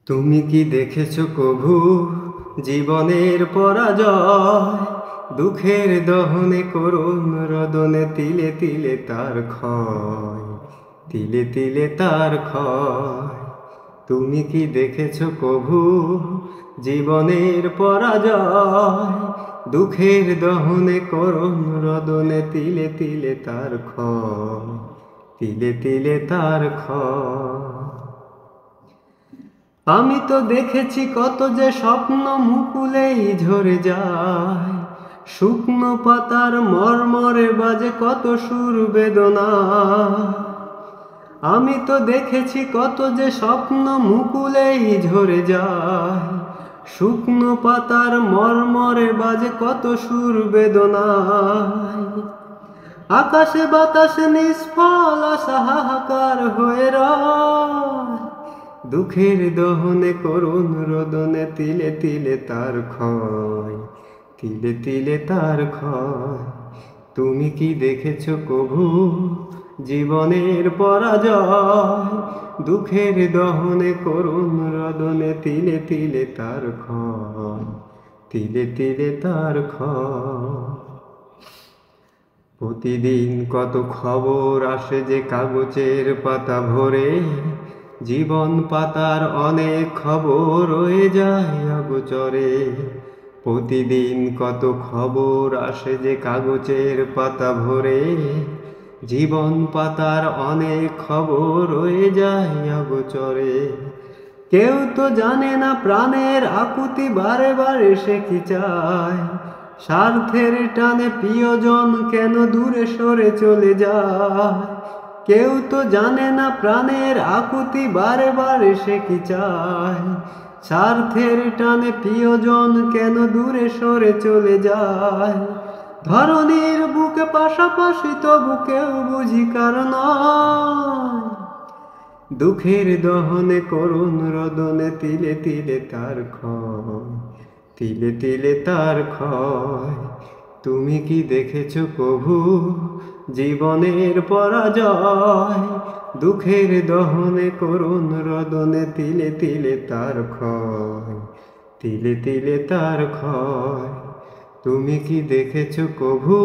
তুমি কি দেখেছো কভু জীবনের পরাজয়? দুঃখের দহনে করুণ রদনে তিলে তিলে তার ক্ষয়, তিলে তিলে তার ক্ষয়। তুমি কি দেখেছো কভু জীবনের পরাজয়? দুঃখের দহনে করুণ রদনে তিলে তিলে তার ক্ষয়, তিলে তিলে তার ক্ষয়। আমি তো দেখেছি কত যে স্বপ্ন মুকুলেই ঝরে যায়, শুকনো পাতার মর্মরে বাজে কত সুর বেদনা। আমি তো দেখেছি কত যে স্বপ্ন মুকুলেই ঝরে যায়, শুকনো পাতার মর্মরে বাজে কত সুর বেদনায়। আকাশে বাতাসে নিষ্ফল আশা হাহাকার হয়ে রয়, দুঃখের দহনে করুণ রোদনে তিলে তিলে তার ক্ষয়, তিলে তিলে তার ক্ষয়। তুমি কি দেখেছো কভু জীবনের পরাজয়? দুঃখের দহনে করুণ রোদনে তিলে তিলে তার ক্ষয়, তিলে তিলে তার ক্ষয়। প্রতিদিন কত খবর আসে যে কাগজের পাতা ভরে, জীবন পাতার অনেক খবর রয়ে যায় অগোচরে। প্রতিদিন কত খবর আসে যে কাগজের পাতা ভরে, জীবন পাতার অনেক খবর রয়ে যায় অগোচরে। কেউ তো জানে না প্রাণের আকুতি বারে বারে সে কি চায়, স্বার্থের টানে প্রিয়জন কেন দূরে সরে চলে যায়। কেউ তো জানে না প্রাণের আকুতি বারে বারে সে কি চায়, স্বার্থের টানে প্রিয়জন কেন দূরে সরে চলে যায়। ধরনীর বুকে পাশাপাশি তবু কেউ বুঝি কারণ দুঃখের দহনে করুণ রোদনে তিলে তিলে তার ক্ষয়, তিলে তিলে তার ক্ষয়। তুমি কি দেখেছো কভু জীবনের পরাজয়? দুঃখের দহনে করুণ রোদনে তিলে তিলে তার ক্ষয়, তিলে তিলে তার ক্ষয়। তুমি কি দেখেছো কভু?